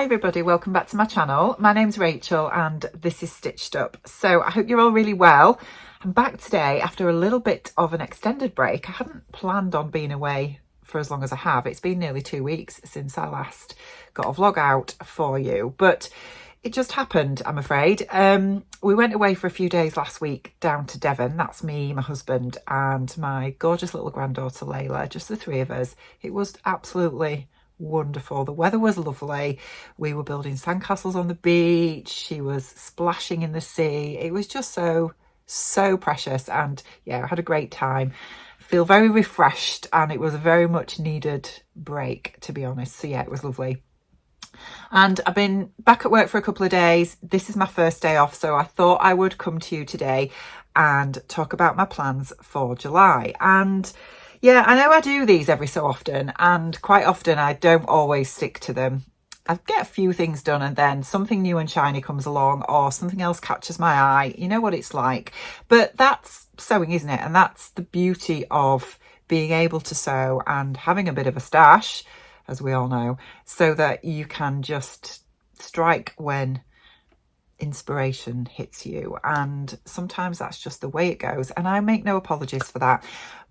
Hi everybody, welcome back to my channel. My name's Rachel and this is Stitched Up. So I hope you're all really well. I'm back today after a little bit of an extended break. I hadn't planned on being away for as long as I have. It's been nearly 2 weeks since I last got a vlog out for you, but it just happened, I'm afraid. We went away for a few days last week down to Devon. That's me, my husband and my gorgeous little granddaughter Layla, just the three of us. It was absolutely wonderful. The weather was lovely. We were building sandcastles on the beach. She was splashing in the sea. It was just so precious, and yeah, I had a great time. I feel very refreshed, and it was a very much needed break, to be honest. So yeah, it was lovely. And I've been back at work for a couple of days. This is my first day off, so I thought I would come to you today and talk about my plans for July. And yeah, I know I do these every so often, and quite often I don't always stick to them. I get a few things done and then something new and shiny comes along or something else catches my eye. You know what it's like. But that's sewing, isn't it? And that's the beauty of being able to sew and having a bit of a stash, as we all know, so that you can just strike when inspiration hits you. And sometimes that's just the way it goes. And I make no apologies for that.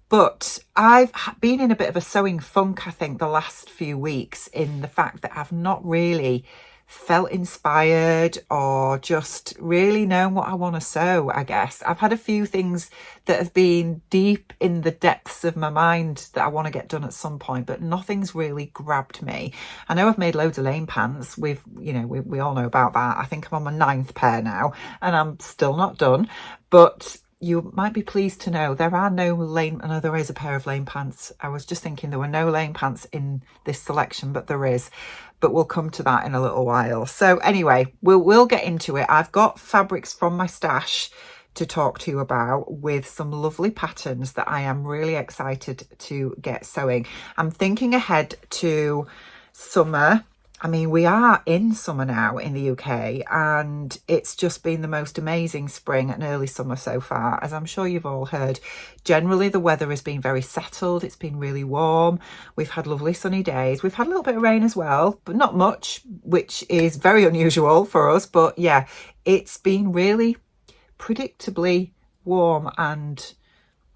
But I've been in a bit of a sewing funk, I think, the last few weeks, in the fact that I've not really felt inspired or just really known what I want to sew, I guess. I've had a few things that have been deep in the depths of my mind that I want to get done at some point, but nothing's really grabbed me. I know I've made loads of lane pants. We all know about that. I think I'm on my 9th pair now and I'm still not done, but you might be pleased to know there are no lane, and there is a pair of lane pants. I was just thinking there were no lane pants in this selection, but there is. But we'll come to that in a little while. So anyway, we'll get into it. I've got fabrics from my stash to talk to you about with some lovely patterns that I am really excited to get sewing. I'm thinking ahead to summer. I mean, we are in summer now in the UK, and it's just been the most amazing spring and early summer so far, as I'm sure you've all heard. Generally, the weather has been very settled. It's been really warm. We've had lovely sunny days. We've had a little bit of rain as well, but not much, which is very unusual for us. But yeah, it's been really predictably warm and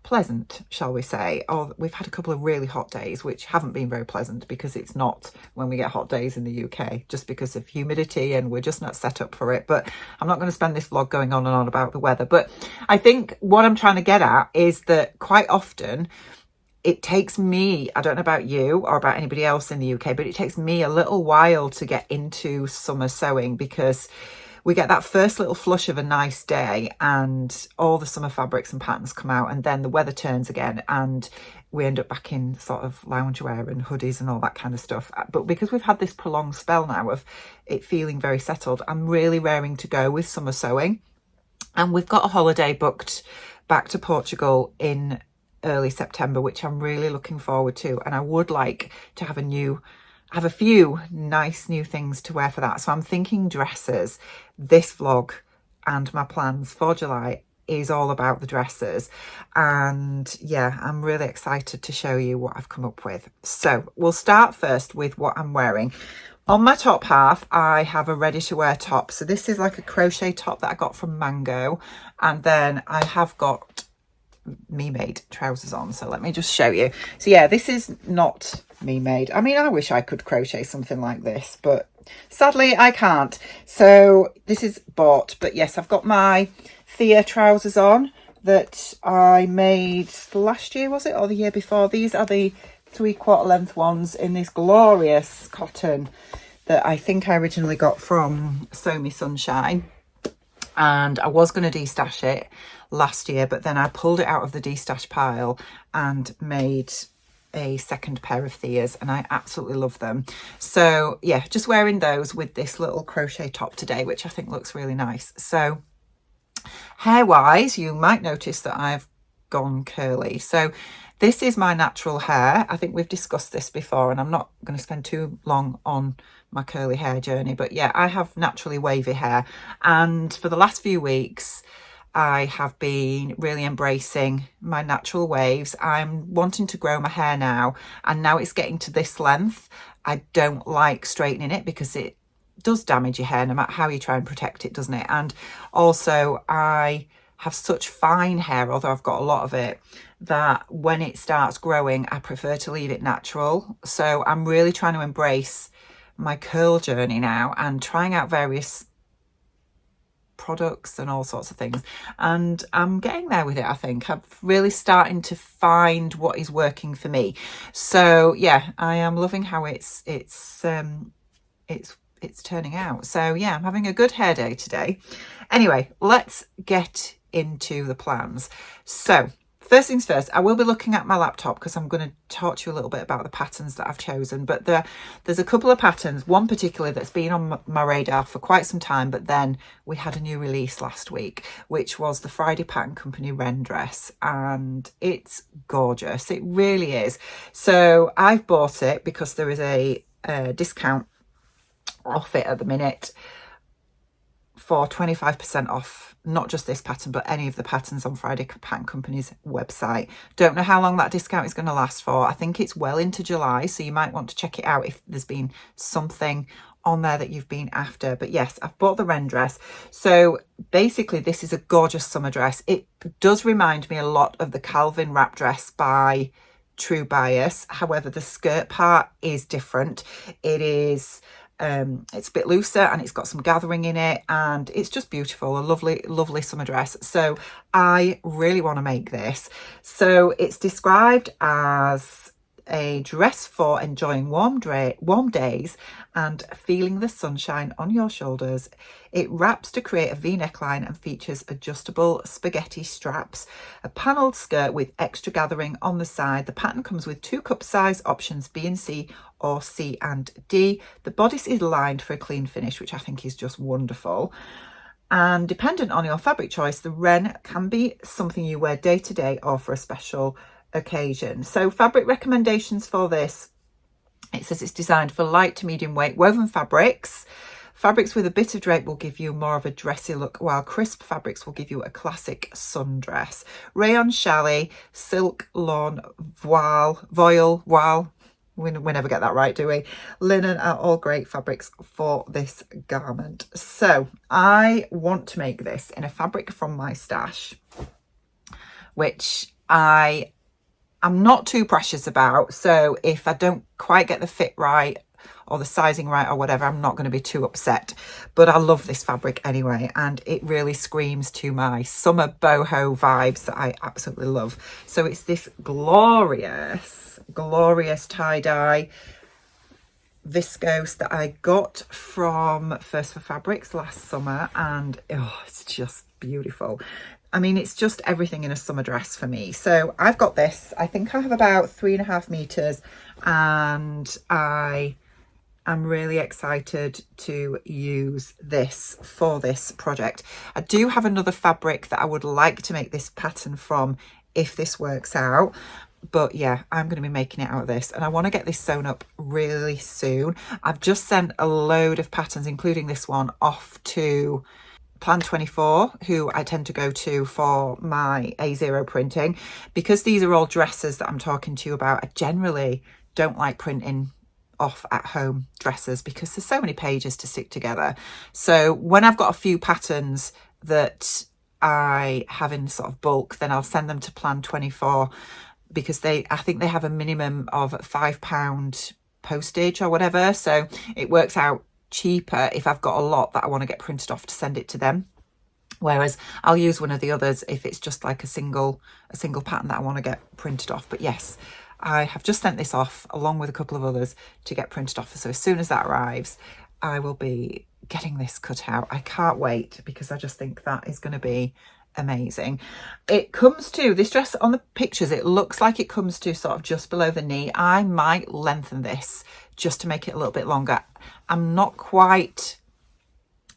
pleasant, shall we say. Or we've had a couple of really hot days which haven't been very pleasant, because it's not when we get hot days in the UK, just because of humidity, and we're just not set up for it. But I'm not going to spend this vlog going on and on about the weather. But I think what I'm trying to get at is that quite often it takes me, I don't know about you or about anybody else in the UK, but it takes me a little while to get into summer sewing, because we get that first little flush of a nice day and all the summer fabrics and patterns come out, and then the weather turns again and we end up back in sort of loungewear and hoodies and all that kind of stuff. But because we've had this prolonged spell now of it feeling very settled, I'm really raring to go with summer sewing. And we've got a holiday booked back to Portugal in early September, which I'm really looking forward to. And I would like to have a few nice new things to wear for that. So I'm thinking dresses. This vlog and my plans for July is all about the dresses, and yeah, I'm really excited to show you what I've come up with. So we'll start first with what I'm wearing. On my top half, I have a ready to wear top. So this is like a crochet top that I got from Mango, and then I have got me made trousers on. So let me just show you. So yeah, this is not me made. I mean, I wish I could crochet something like this, but sadly I can't. So this is bought, but yes, I've got my Thea trousers on that I made last year, was it, or the year before? These are the 3/4 length ones in this glorious cotton that I think I originally got from Sew Me Sunshine. And I was going to destash it last year, but then I pulled it out of the destash pile and made a second pair of Theas, and I absolutely love them. So yeah, just wearing those with this little crochet top today, which I think looks really nice. So hair wise, you might notice that I've gone curly. So this is my natural hair. I think we've discussed this before, and I'm not going to spend too long on my curly hair journey, but yeah, I have naturally wavy hair, and for the last few weeks I have been really embracing my natural waves. I'm wanting to grow my hair now, and now it's getting to this length. I don't like straightening it because it does damage your hair no matter how you try and protect it, doesn't it? And also I have such fine hair, although I've got a lot of it, that when it starts growing, I prefer to leave it natural. So I'm really trying to embrace my curl journey now and trying out various products and all sorts of things, and I'm getting there with it. I think I'm really starting to find what is working for me. So yeah, I am loving how it's turning out. So yeah, I'm having a good hair day today. Anyway, let's get into the plans. So first things first, I will be looking at my laptop because I'm going to talk to you a little bit about the patterns that I've chosen. But there's a couple of patterns, one particularly that's been on my radar for quite some time, but then we had a new release last week, which was the Friday Pattern Company Ren dress, and it's gorgeous. It really is. So I've bought it because there is a discount off it at the minute for 25% off, not just this pattern, but any of the patterns on Friday Pattern Company's website. Don't know how long that discount is going to last for. I think it's well into July, so you might want to check it out if there's been something on there that you've been after. But yes, I've bought the Wren dress. So basically this is a gorgeous summer dress. It does remind me a lot of the Calvin wrap dress by True Bias. However, the skirt part is different. It is it's a bit looser and it's got some gathering in it, and it's just beautiful. A lovely summer dress. So I really want to make this. So it's described as a dress for enjoying warm days and feeling the sunshine on your shoulders. It wraps to create a V neckline and features adjustable spaghetti straps, a panelled skirt with extra gathering on the side. The pattern comes with 2 cup size options, B and C or C and D. The bodice is lined for a clean finish, which I think is just wonderful. And dependent on your fabric choice, the Wren can be something you wear day to day or for a special occasion. So fabric recommendations for this, it says it's designed for light to medium weight woven fabrics. Fabrics with a bit of drape will give you more of a dressy look, while crisp fabrics will give you a classic sundress. Rayon, challis, silk, lawn, voile, we never get that right, do we? Linen are all great fabrics for this garment. So I want to make this in a fabric from my stash, which I'm not too precious about. So if I don't quite get the fit right or the sizing right or whatever, I'm not going to be too upset. But I love this fabric anyway, and it really screams to my summer boho vibes that I absolutely love. So it's this glorious tie-dye viscose that I got from First for Fabrics last summer, and oh, it's just beautiful. I mean, it's just everything in a summer dress for me. So I've got this. I think I have about 3.5 meters, and I am really excited to use this for this project. I do have another fabric that I would like to make this pattern from if this works out. But yeah, I'm going to be making it out of this, and I want to get this sewn up really soon. I've just sent a load of patterns, including this one, off to Plan 24, who I tend to go to for my A0 printing. Because these are all dresses that I'm talking to you about, I generally don't like printing off at home dresses because there's so many pages to stick together. So when I've got a few patterns that I have in sort of bulk, then I'll send them to Plan 24, because I think they have a minimum of £5 postage or whatever. So it works out cheaper if I've got a lot that I want to get printed off to send it to them. Whereas I'll use one of the others if it's just like a single pattern that I want to get printed off. But yes, I have just sent this off along with a couple of others to get printed off. So as soon as that arrives, I will be getting this cut out. I can't wait, because I just think that is going to be amazing. It comes to, this dress on the pictures, it looks like it comes to sort of just below the knee. I might lengthen this just to make it a little bit longer. I'm not quite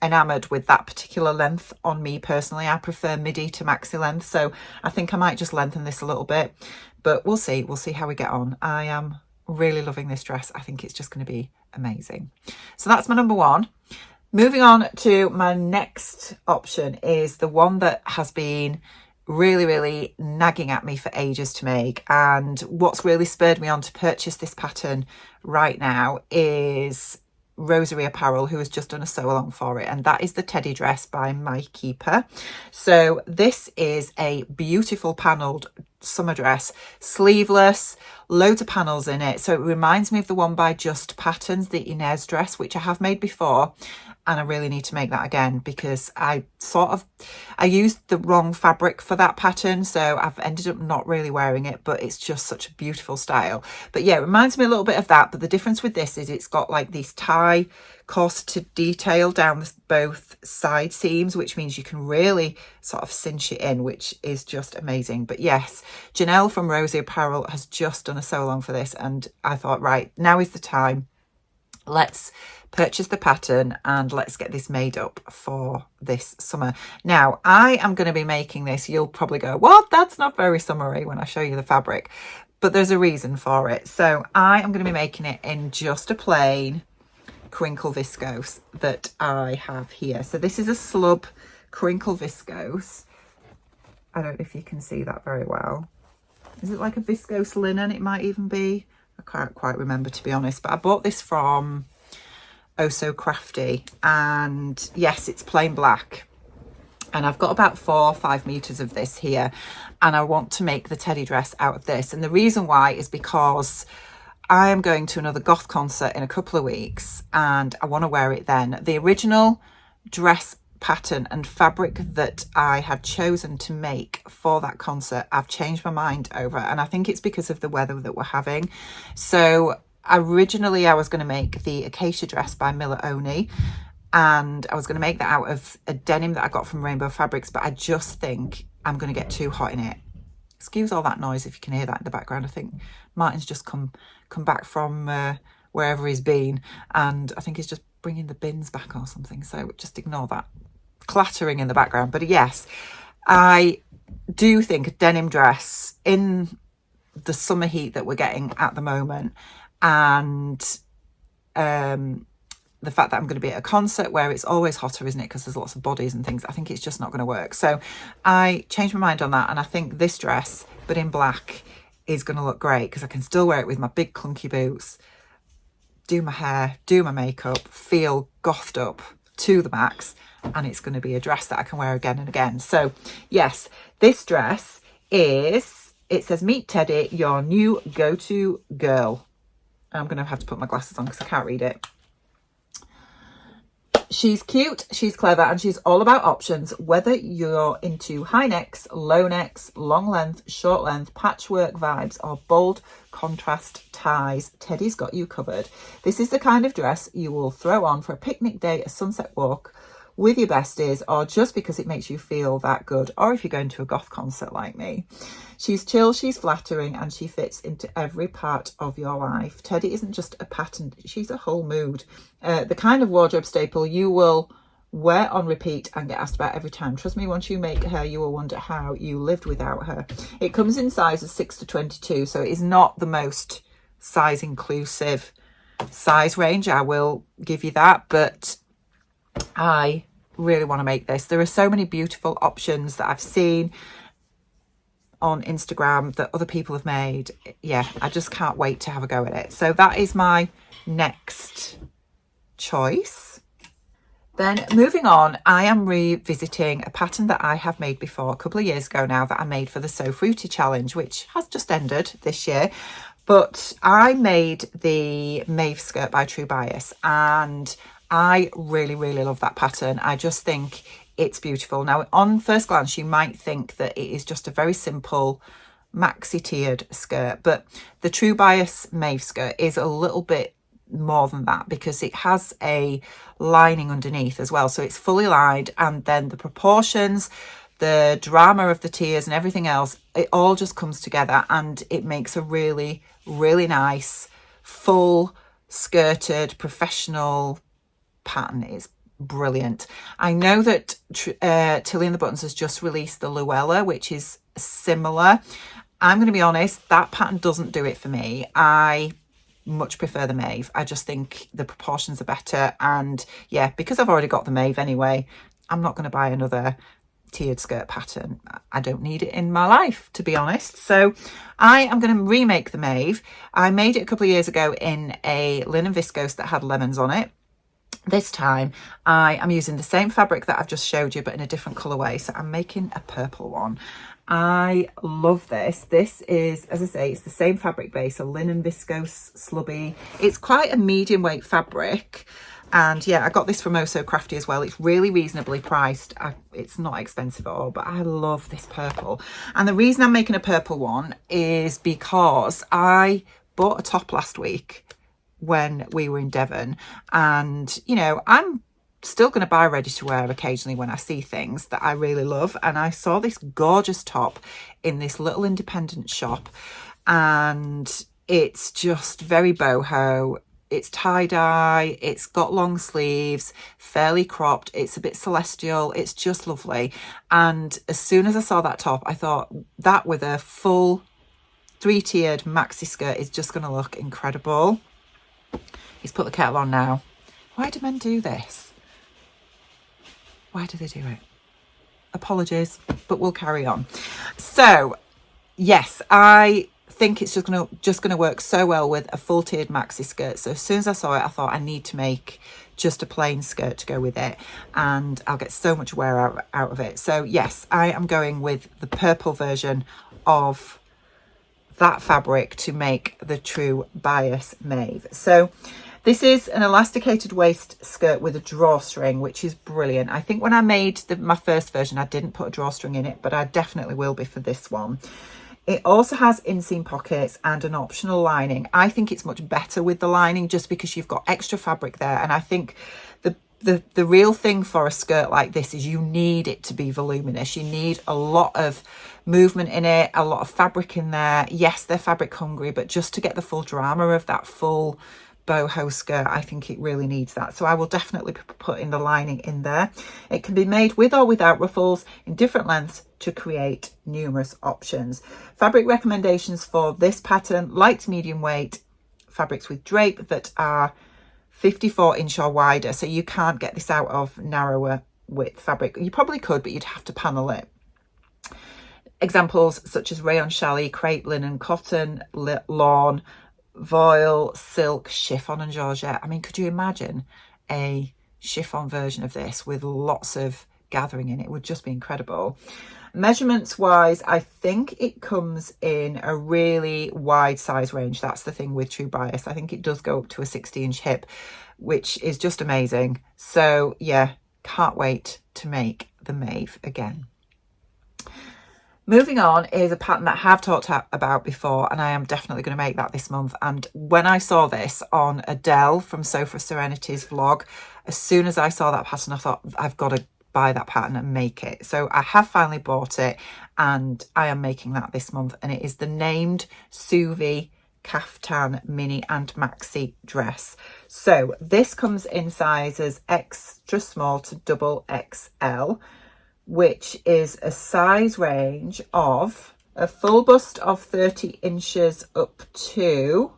enamored with that particular length on me personally. I prefer midi to maxi length, so I think I might just lengthen this a little bit, but we'll see how we get on. I am really loving this dress. I think it's just going to be amazing. So that's my number one. Moving on to my next option is the one that has been really nagging at me for ages to make, and what's really spurred me on to purchase this pattern right now is Rosery Apparel, who has just done a sew along for it, and that is the teddy dress by My Keeper. So this is a beautiful panelled summer dress, sleeveless, loads of panels in it. So it reminds me of the one by Just Patterns, the Inez dress, which I have made before, and I really need to make that again because I used the wrong fabric for that pattern, so I've ended up not really wearing it, but it's just such a beautiful style. But yeah, it reminds me a little bit of that, but the difference with this is it's got like these tie corseted detail down both side seams, which means you can really sort of cinch it in, which is just amazing. But yes, Janelle from Rosery Apparel has just done a sew along for this, and I thought, right, now is the time. Let's purchase the pattern and let's get this made up for this summer. Now, I am going to be making this. You'll probably go, what? That's not very summery when I show you the fabric, but there's a reason for it. So I am going to be making it in just a plain crinkle viscose that I have here. So this is a slub crinkle viscose. I don't know if you can see that very well. Is it like a viscose linen? It might even be. I can't quite remember, to be honest, but I bought this from Oh So Crafty, and yes, it's plain black, and I've got about 4 or 5 meters of this here, and I want to make the teddy dress out of this. And the reason why is because I am going to another goth concert in a couple of weeks and I want to wear it then. The original dress pattern and fabric that I had chosen to make for that concert, I've changed my mind over, and I think it's because of the weather that we're having. So originally I was going to make the acacia dress by Miller Oni, and I was going to make that out of a denim that I got from Rainbow Fabrics, but I just think I'm going to get too hot in it. Excuse all that noise if you can hear that in the background. I think Martin's just come back from wherever he's been, and I think he's just bringing the bins back or something, so just ignore that clattering in the background. But yes, I do think a denim dress in the summer heat that we're getting at the moment, and the fact that I'm going to be at a concert where it's always hotter, isn't it, because there's lots of bodies and things, I think it's just not going to work. So I changed my mind on that, and I think this dress, but in black, is going to look great because I can still wear it with my big clunky boots, do my hair, do my makeup, feel gothed up to the max, and it's going to be a dress that I can wear again and again. So yes, this dress is, it says meet Teddy, your new go-to girl. I'm going to have to put my glasses on because I can't read it. She's cute, she's clever, and she's all about options. Whether you're into high necks, low necks, long length, short length, patchwork vibes, or bold contrast ties, Teddy's got you covered. This is the kind of dress you will throw on for a picnic day, a sunset walk with your besties, or just because it makes you feel that good, or if you're going to a goth concert like me. She's chill, she's flattering, and she fits into every part of your life. Teddy isn't just a pattern, she's a whole mood. The kind of wardrobe staple you will wear on repeat and get asked about every time. Trust me, once you make her, you will wonder how you lived without her. It comes in sizes 6 to 22, so it is not the most size inclusive size range, I will give you that, but I really want to make this. There are so many beautiful options that I've seen on Instagram that other people have made. Yeah, I just can't wait to have a go at it. So that is my next choice. Then moving on, I am revisiting a pattern that I have made before a couple of years ago now, that I made for the So Fruity challenge, which has just ended this year. But I made the Mave skirt by True Bias, and I really, really love that pattern. I just think it's beautiful. Now, on first glance, you might think that it is just a very simple maxi tiered skirt, but the True Bias Mave skirt is a little bit more than that because it has a lining underneath as well. So it's fully lined, and then the proportions, the drama of the tiers and everything else, it all just comes together and it makes a really, really nice, full skirted, professional pattern. Is brilliant. I know that Tilly and the Buttons has just released the Luella, which is similar. I'm going to be honest, that pattern doesn't do it for me. I much prefer the Mave. I just think the proportions are better, and yeah, because I've already got the Mave anyway, I'm not going to buy another tiered skirt pattern. I don't need it in my life, to be honest. So I am going to remake the Mave. I made it a couple of years ago in a linen viscose that had lemons on it. This time I am using the same fabric that I've just showed you, but in a different colourway. So I'm making a purple one. I love this. This is, as I say, it's the same fabric base, a linen viscose slubby. It's quite a medium weight fabric. And yeah, I got this from Also Crafty as well. It's really reasonably priced. It's not expensive at all, but I love this purple. And the reason I'm making a purple one is because I bought a top last week when we were in Devon, and you know, I'm still going to buy ready to wear occasionally when I see things that I really love. And I saw this gorgeous top in this little independent shop, and it's just very boho. It's tie-dye, it's got long sleeves, fairly cropped, it's a bit celestial, it's just lovely. And as soon as I saw that top, I thought that with a full 3-tiered maxi skirt is just going to look incredible. He's put the kettle on now. Why do men do this? Why do they do it? Apologies, but we'll carry on. So, yes, I think it's just gonna work so well with a full tiered maxi skirt. So as soon as I saw it, I thought I need to make just a plain skirt to go with it, and I'll get so much wear out of it. So yes, I am going with the purple version of that fabric to make the true bias Mave. So this is an elasticated waist skirt with a drawstring, which is brilliant. I think when I made my first version, I didn't put a drawstring in it, but I definitely will be for this one. It also has inseam pockets and an optional lining. I think it's much better with the lining just because you've got extra fabric there. And I think the real thing for a skirt like this is you need it to be voluminous. You need a lot of movement in it, a lot of fabric in there. Yes, they're fabric hungry, but just to get the full drama of that full boho skirt, I think it really needs that. So I will definitely be putting the lining in there. It can be made with or without ruffles in different lengths to create numerous options. Fabric recommendations for this pattern: light to medium weight fabrics with drape that are 54-inch or wider. So you can't get this out of narrower width fabric. You probably could, but you'd have to panel it. Examples such as rayon challis, crepe, linen, cotton, lawn, voile, silk, chiffon and georgette. I mean, could you imagine a chiffon version of this with lots of gathering in it? It would just be incredible. Measurements wise, I think it comes in a really wide size range. That's the thing with True Bias. I think it does go up to a 60-inch hip, which is just amazing. So yeah, can't wait to make the Mave again. Moving on is a pattern that I have talked about before, and I am definitely going to make that this month. And when I saw this on Adele from Sofa Serenity's vlog, as soon as I saw that pattern, I thought I've got to buy that pattern and make it. So I have finally bought it, and I am making that this month. And it is the named Suvi caftan mini and maxi dress. So this comes in sizes extra small to double XL, which is a size range of a full bust of 30 inches up to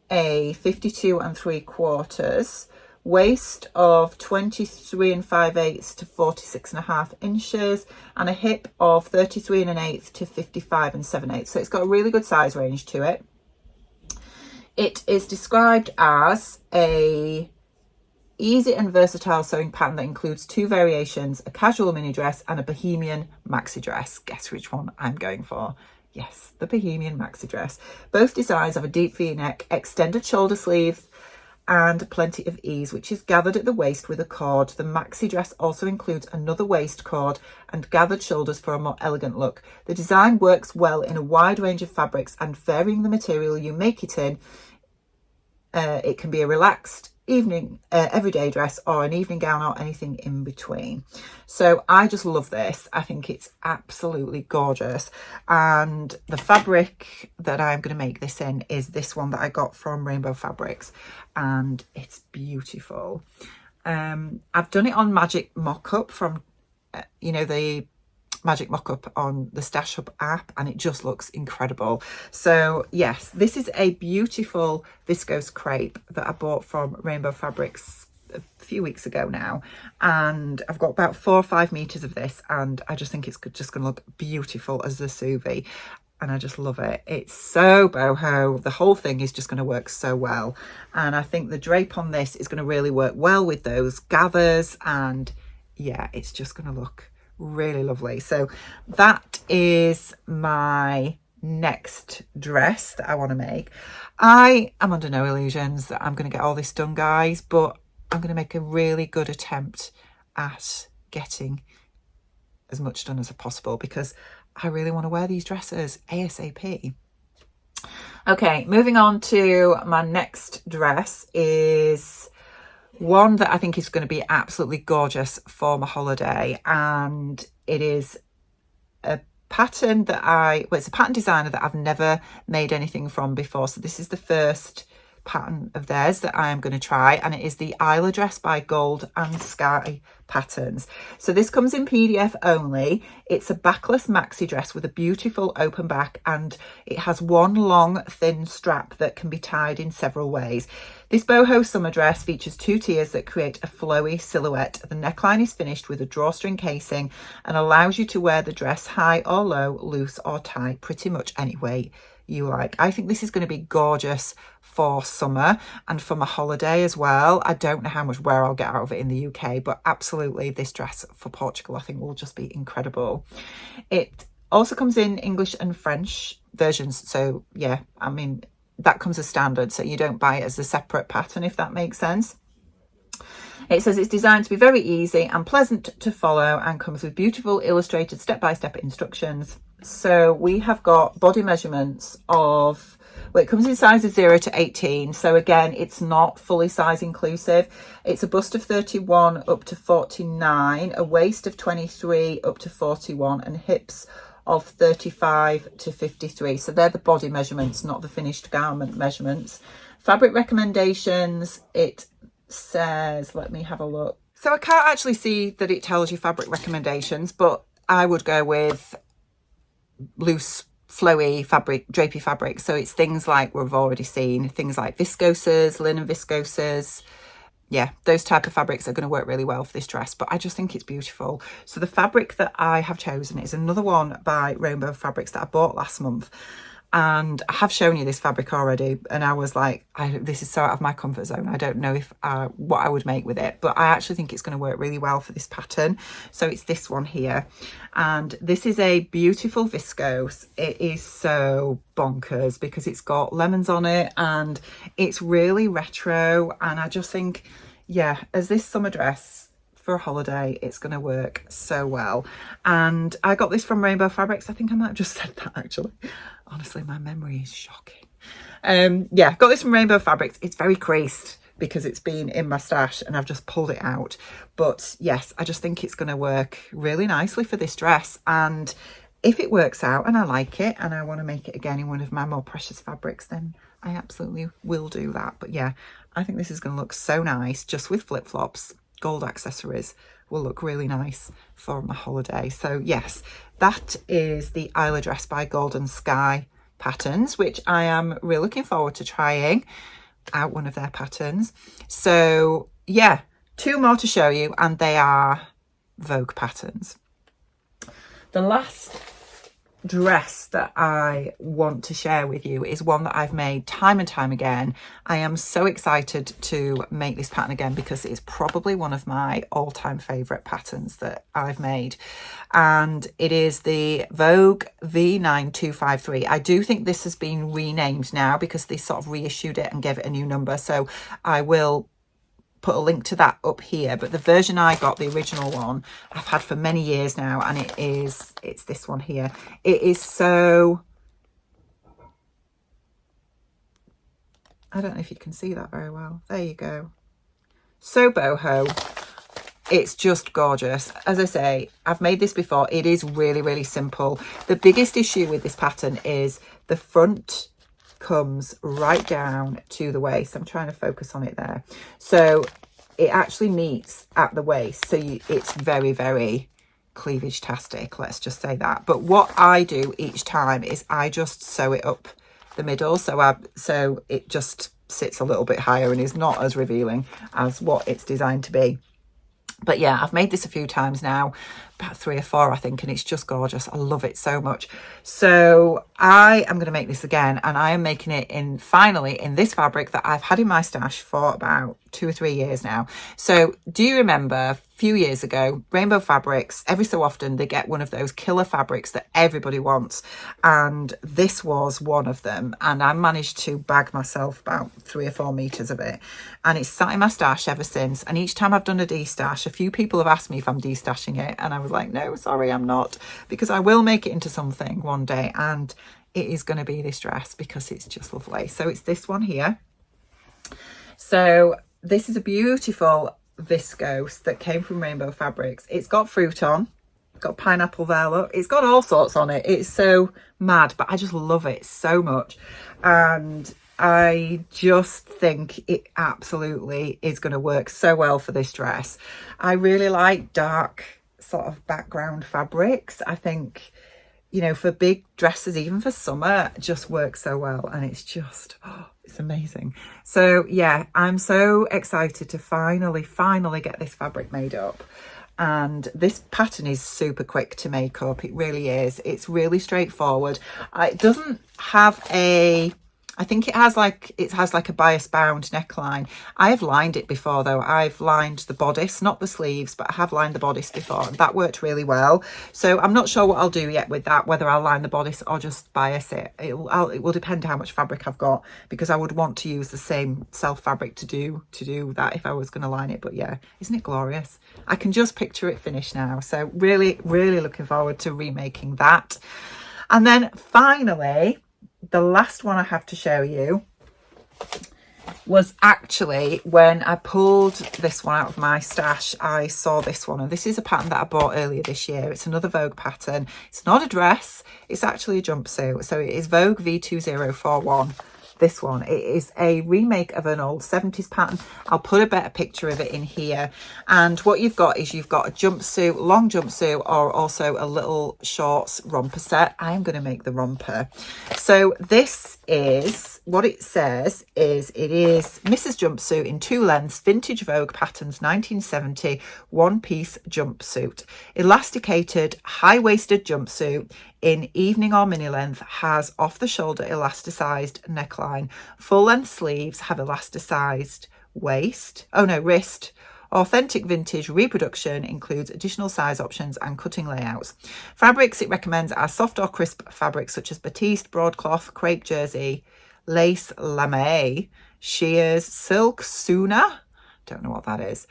a 52 3/4, waist of 23 5/8 to 46 1/2 inches, and a hip of 33 1/8 to 55 7/8. So it's got a really good size range to it. It is described as a easy and versatile sewing pattern that includes 2 variations, a casual mini dress and a bohemian maxi dress. Guess which one I'm going for? Yes, the bohemian maxi dress. Both designs have a deep V-neck, extended shoulder sleeves and plenty of ease, which is gathered at the waist with a cord. The maxi dress also includes another waist cord and gathered shoulders for a more elegant look. The design works well in a wide range of fabrics, and varying the material you make it in, it can be a relaxed evening everyday dress or an evening gown or anything in between. So I just love this. I think it's absolutely gorgeous, and the fabric that I'm going to make this in is this one that I got from Rainbow Fabrics, and it's beautiful. I've done it on Magic Mock-Up from you know, the Magic Mock-Up on the Stash Hub app, and it just looks incredible. So yes, this is a beautiful viscose crepe that I bought from Rainbow Fabrics a few weeks ago now, and I've got about 4 or 5 meters of this, and I just think it's just going to look beautiful as a Suvi. and I just love it. It's so boho. The whole thing is just going to work so well. And I think the drape on this is going to really work well with those gathers. And yeah, it's just going to look really lovely. So that is my next dress that I want to make. I am under no illusions that I'm going to get all this done, guys, but I'm going to make a really good attempt at getting as much done as possible because I really want to wear these dresses ASAP. Okay, moving on to my next dress is one that I think is going to be absolutely gorgeous for my holiday, and it is a pattern that it's a pattern designer that I've never made anything from before. So this is the first pattern of theirs that I am going to try, and it is the Isla dress by Gold and Skye patterns. So this comes in PDF only. It's a backless maxi dress with a beautiful open back, and it has one long thin strap that can be tied in several ways. This boho summer dress features 2 tiers that create a flowy silhouette. The neckline is finished with a drawstring casing and allows you to wear the dress high or low, loose or tight, pretty much any way you like. I think this is going to be gorgeous for summer and for my holiday as well. I don't know how much wear I'll get out of it in the UK, but absolutely this dress for Portugal I think will just be incredible. It also comes in English and French versions, so yeah, I mean that comes as standard, so you don't buy it as a separate pattern, if that makes sense. It says it's designed to be very easy and pleasant to follow and comes with beautiful illustrated step-by-step instructions. So we have got body measurements of, well, it comes in sizes 0 to 18. So again, it's not fully size inclusive. It's a bust of 31 up to 49, a waist of 23 up to 41, and hips of 35 to 53. So they're the body measurements, not the finished garment measurements. Fabric recommendations, it says, let me have a look. So I can't actually see that it tells you fabric recommendations, but I would go with loose, flowy fabric, drapey fabric. So it's things like we've already seen, things like viscoses, linen viscoses. Yeah, those type of fabrics are going to work really well for this dress, but I just think it's beautiful. So the fabric that I have chosen is another one by Rainbow Fabrics that I bought last month. And I have shown you this fabric already, and I was like, this is so out of my comfort zone. I don't know if what I would make with it, but I actually think it's going to work really well for this pattern. So it's this one here, and this is a beautiful viscose. It is so bonkers because it's got lemons on it and it's really retro, and I just think, yeah, as this summer dress for a holiday, it's going to work so well. And I got this from Rainbow Fabrics. I think I might have just said that actually. Honestly, my memory is shocking. Yeah, got this from Rainbow Fabrics. It's very creased because it's been in my stash and I've just pulled it out. But yes, I just think it's going to work really nicely for this dress. And if it works out and I like it and I want to make it again in one of my more precious fabrics, then I absolutely will do that. But yeah, I think this is going to look so nice just with flip-flops. Gold accessories will look really nice for my holiday. So yes, that is the Isla dress by Gold and Skye patterns, which I am really looking forward to trying out one of their patterns. So yeah, 2 more to show you, and they are Vogue patterns. The last dress that I want to share with you is one that I've made time and time again. I am so excited to make this pattern again because it's probably one of my all-time favorite patterns that I've made, and it is the Vogue V9253. I do think this has been renamed now because they sort of reissued it and gave it a new number, so I will put a link to that up here. But the version I got, the original one, I've had for many years now, and it's this one here. It is so, I don't know if you can see that very well. There you go. So boho. It's just gorgeous. As I say, I've made this before. It is really, really simple. The biggest issue with this pattern is the front comes right down to the waist. I'm trying to focus on it there. So it actually meets at the waist. So it's very, very cleavage-tastic, let's just say that. But what I do each time is I just sew it up the middle. So it just sits a little bit higher and is not as revealing as what it's designed to be. But yeah, I've made this a few times now, about 3 or 4 I think, and it's just gorgeous. I love it so much. So I am going to make this again, and I am making it finally in this fabric that I've had in my stash for about 2 or 3 years now. So do you remember a few years ago, Rainbow Fabrics, every so often they get one of those killer fabrics that everybody wants, and this was one of them, and I managed to bag myself about 3 or 4 meters of it, and it's sat in my stash ever since. And each time I've done a destash, a few people have asked me if I'm destashing it, and I was like, no, sorry, I'm not, because I will make it into something one day, and it is going to be this dress because it's just lovely. So it's this one here. So this is a beautiful viscose that came from Rainbow Fabrics. It's got fruit on, it's got pineapple there, look, it's got all sorts on it. It's so mad, but I just love it so much, and I just think it absolutely is going to work so well for this dress. I really like dark sort of background fabrics. I think, you know, for big dresses, even for summer, just works so well, and it's just, it's amazing. So yeah, I'm so excited to finally get this fabric made up. And this pattern is super quick to make up. It really is. It's really straightforward. It doesn't have a, I think it has like a bias bound neckline. I have lined it before though. I've lined the bodice, not the sleeves, but I have lined the bodice before. That worked really well. So I'm not sure what I'll do yet with that, whether I'll line the bodice or just bias it. It will depend how much fabric I've got, because I would want to use the same self fabric to do that if I was going to line it. But yeah, isn't it glorious? I can just picture it finished now. So really, really looking forward to remaking that. And then finally, the last one I have to show you was actually when I pulled this one out of my stash. I saw this one, and this is a pattern that I bought earlier this year. It's another Vogue pattern. It's not a dress, it's actually a jumpsuit. So it is Vogue V2041. This one, it is a remake of an old 70s pattern. I'll put a better picture of it in here. And what you've got is you've got a jumpsuit, long jumpsuit, or also a little shorts romper set. I am going to make the romper. So this is, what it says is, it is Mrs. Jumpsuit in 2 lengths, vintage Vogue patterns, 1970, one-piece jumpsuit. Elasticated, high-waisted jumpsuit in evening or mini length, has off the shoulder elasticized neckline, full length sleeves, have elasticized wrist. Authentic vintage reproduction, includes additional size options and cutting layouts. Fabrics it recommends are soft or crisp fabrics such as batiste, broadcloth, crepe jersey, lace, lame, shears, silk, suna, don't know what that is,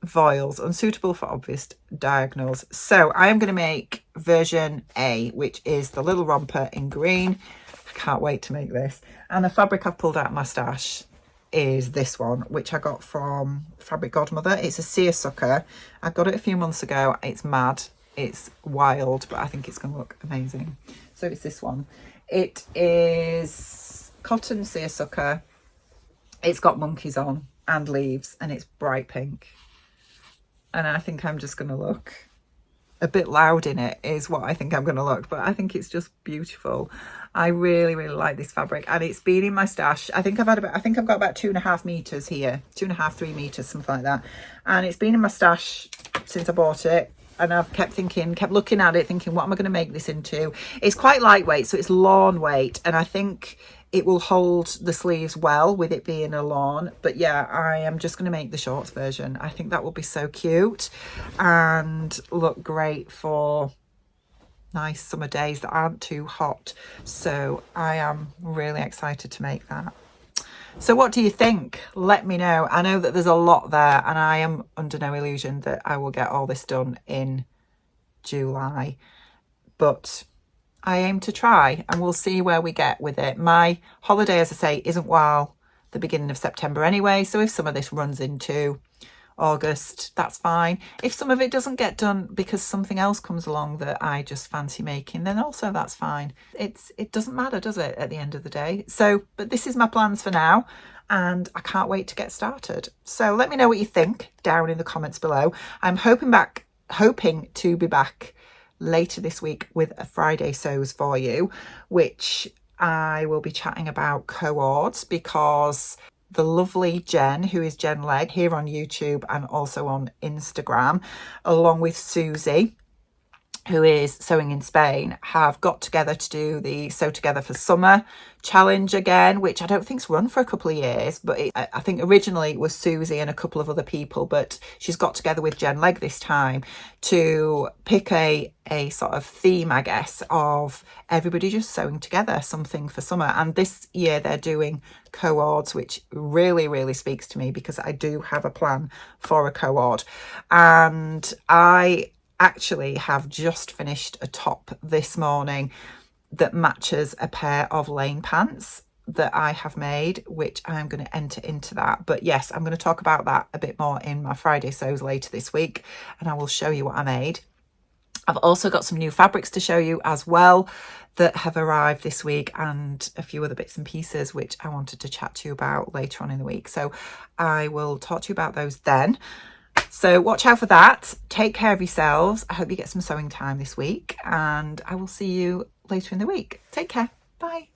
voiles, unsuitable for obvious diagonals. So I am going to make version A, which is the little romper in green. I can't wait to make this. And the fabric I've pulled out of my stash is this one, which I got from Fabric Godmother. It's a seersucker. I got it a few months ago. It's mad, it's wild, but I think it's going to look amazing. So it's this one. It is cotton seersucker. It's got monkeys on and leaves, and it's bright pink. And I think I'm just going to look a bit loud in it, is what I think I'm going to look. But I think it's just beautiful. I really, really like this fabric. And it's been in my stash. I think I've got about 2.5 meters here. 2.5, 3 meters, something like that. And it's been in my stash since I bought it. And I've kept looking at it, thinking, what am I going to make this into? It's quite lightweight, so it's lawn weight. And I think it will hold the sleeves well with it being a lawn. But yeah, I am just going to make the shorts version. I think that will be so cute and look great for nice summer days that aren't too hot. So I am really excited to make that. So what do you think? Let me know. I know that there's a lot there, and I am under no illusion that I will get all this done in July, but I aim to try, and we'll see where we get with it. My holiday, as I say, isn't while the beginning of September anyway, so if some of this runs into August, that's fine. If some of it doesn't get done because something else comes along that I just fancy making, then also that's fine. It doesn't matter, does it, at the end of the day? So, but this is my plans for now, and I can't wait to get started. So let me know what you think down in the comments below. I'm hoping to be back later this week with a Friday sews for you, which I will be chatting about co-ords, because the lovely Jen, who is Jen Leg, here on YouTube and also on Instagram, along with Susie, who is sewing in Spain, have got together to do the Sew Together for Summer challenge again, which I don't think's run for a couple of years, but I think originally it was Susie and a couple of other people, but she's got together with Jen Leg this time to pick a sort of theme, I guess, of everybody just sewing together something for summer. And this year they're doing co-ords, which really, really speaks to me because I do have a plan for a co-ord. And I actually have just finished a top this morning that matches a pair of lane pants that I have made, which I'm going to enter into that. But yes, I'm going to talk about that a bit more in my Friday sews later this week, and I will show you what I made. I've also got some new fabrics to show you as well that have arrived this week, and a few other bits and pieces which I wanted to chat to you about later on in the week. So I will talk to you about those then. So watch out for that. Take care of yourselves. I hope you get some sewing time this week, and I will see you later in the week. Take care. Bye.